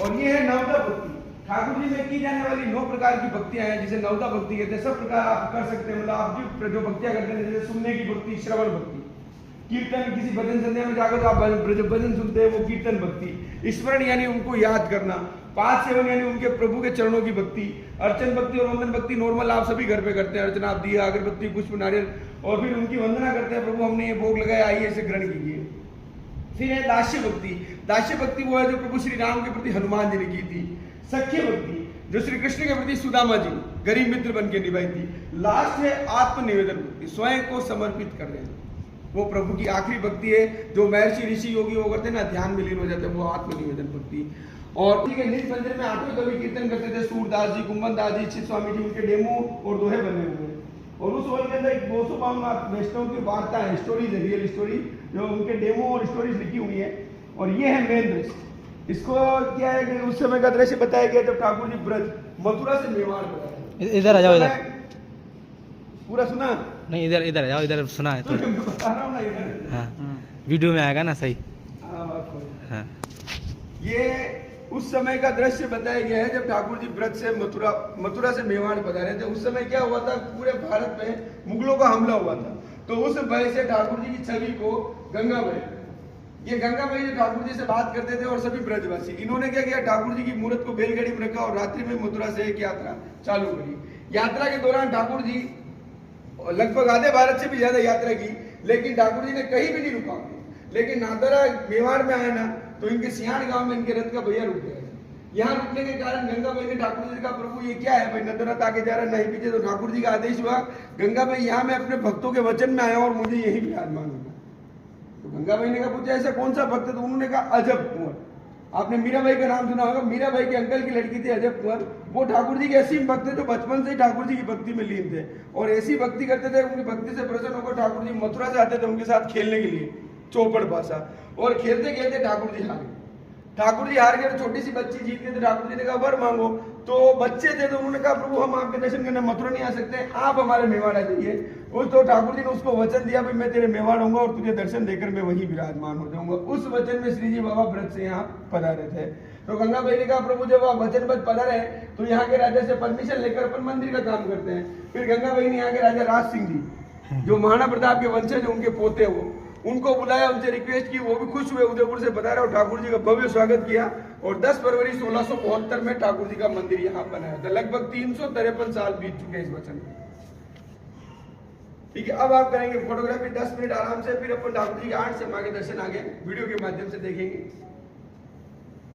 और ये है नवदा भक्ति। ठाकुर जी में की जाने वाली 9 प्रकार की भक्तियां हैं जिसे नवदा भक्ति कहते हैं। सब प्रकार आप कर सकते हैं, मतलब आप जो भक्तियां करते हैं जैसे सुनने की भक्ति, श्रवण भक्ति, कीर्तन, किसी भजन संध्या में जाकर तो आप भजन सुनते हैं वो कीर्तन भक्ति, स्मरण यानी उनको याद करना, पाद सेवन यानी उनके प्रभु के चरणों की भक्ति, अर्चन भक्ति और वंदन भक्ति नॉर्मल आप सभी घर पे करते हैं, अर्चना आप दिया अगरबत्ती पुष्प नारियल और फिर उनकी वंदना करते हैं, प्रभु हमने ये भोग लगाया आइए इसे ग्रहण कीजिए। फिर है दास्य भक्ति। दास्य भक्ति वो है जो प्रभु श्री राम के प्रति हनुमान जी ने की थी। सख्य भक्ति जो श्री कृष्ण के प्रति सुदामा जी गरीब मित्र बन के निभाई थी। लास्ट है आत्मनिवेदन भक्ति, स्वयं को समर्पित कर देना, वो प्रभु की आखिरी भक्ति है जो महर्षि ऋषि योगी वो करते हैं ना, ध्यान में लीन हो जाते हैं, वो आत्मनिवेदन भक्ति। और ठीक है, निज मंदिर में 8वें कवि कीर्तन करते थे, सूरदास जी, कुंभन दास जी, चित स्वामी जी, उनके डेमो और दोहे बने हुए हैं। और उस वर्ग के अंदर 252 वैष्णव की वार्ता है, स्टोरीज है, रियल स्टोरी जो उनके डेमो और स्टोरीज लिखी हुई है। और ये है मेन दृश्य। इसको क्या है कि उस समय का दृश्य बताया गया जब ठाकुर जी ब्रज मथुरा से मेवाड़ बताया। इधर आ जाओ, इधर पूरा सुना नहीं, इधर इधर आ जाओ, इधर सुना है तो बता रहा हूँ ना इधर। हाँ, वीडियो में आएगा ना सही। हाँ, ये उस समय का दृश्य बताया गया है जब ठाकुर जी ब्रज से मथुरा से मेवाड़ पधारे थे। उस समय क्या हुआ था, पूरे भारत में मुगलों का हमला हुआ था, तो उस भय से ठाकुर जी की छवि को गंगा बाई, ये गंगा बाई जो ठाकुर जी से बात करते थे और सभी ब्रजवासी, इन्होंने क्या किया, ठाकुर जी की मूर्त को बैलगाड़ी में रखा और रात्रि में मथुरा से एक यात्रा चालू करी। यात्रा के दौरान ठाकुर जी लगभग आधे भारत से भी ज्यादा यात्रा की, लेकिन ठाकुर जी ने कहीं भी नहीं रुका। लेकिन नादरा मेवाड़ में आए ना तो इनके सियाण गांव में इनके रथ का भैया रुक गया। यहाँ रुकने के कारण गंगा बाई ने ठाकुर जी का, प्रभु ये क्या है भाई, न तो रथ आगे जा रहा नहीं पीछे। तो ठाकुर जी का आदेश हुआ, गंगा बाई यहाँ मैं अपने भक्तों के वचन में आया और मुझे यही विराजमान होगा। तो गंगा बाई ने कहा, पूछा ऐसा कौन सा भक्त है? तो उन्होंने कहा अजब कुंवर। आपने मीराबाई का नाम सुना होगा, मीराबाई के अंकल की लड़की थी अजब कुंवर। वो ठाकुर जी के ऐसी भक्त थे जो बचपन से ही ठाकुर जी की भक्ति में लीन थे और ऐसी भक्ति करते थे, उनकी भक्ति से प्रसन्न होकर ठाकुर जी मथुरा से आते थे उनके साथ खेलने के लिए चौपड़ पासा, और खेलते खेलते ठाकुर जी हार गए। ठाकुर जी हार गए तो छोटी सी बच्ची जीत गई, तो ठाकुर जी ने कहा वर मांगो। तो बच्चे थे तो उन्होंने कहा, प्रभु हम आपके दर्शन करने मथुरा नहीं आ सकते, आप हमारे मेवाड़ आ जाइए। उस तो ठाकुर जी ने उसको वचन दिया, भाई मैं तेरे मेवाड़ आऊंगा और तुझे दर्शन देकर मैं वहीं विराजमान हो जाऊंगा। उस वचन में श्री जी बाबा ब्रज से यहाँ पधारे थे। तो गंगा बाई ने कहा, प्रभु जब आप वचनबद्ध पधारे तो यहाँ के राजा से परमिशन लेकर अपन मंदिर का काम करते हैं। फिर गंगा बाई ने यहाँ के राजा राज सिंह जी जो महाराणा प्रताप के वंशज, उनके पोते वो, उनको बुलाया, उनसे रिक्वेस्ट की, वो भी खुश हुए, उदयपुर से पधारे और ठाकुर जी का भव्य स्वागत किया। और 10 फरवरी 1672 में ठाकुर जी का मंदिर यहाँ बनाया था। लगभग 353 साल बीत चुके हैं इस वचन में। ठीक है, अब आप करेंगे फोटोग्राफी 10 मिनट आराम से, फिर अपन ठाकुर जी के 8 समा के दर्शन आगे वीडियो के माध्यम से देखेंगे।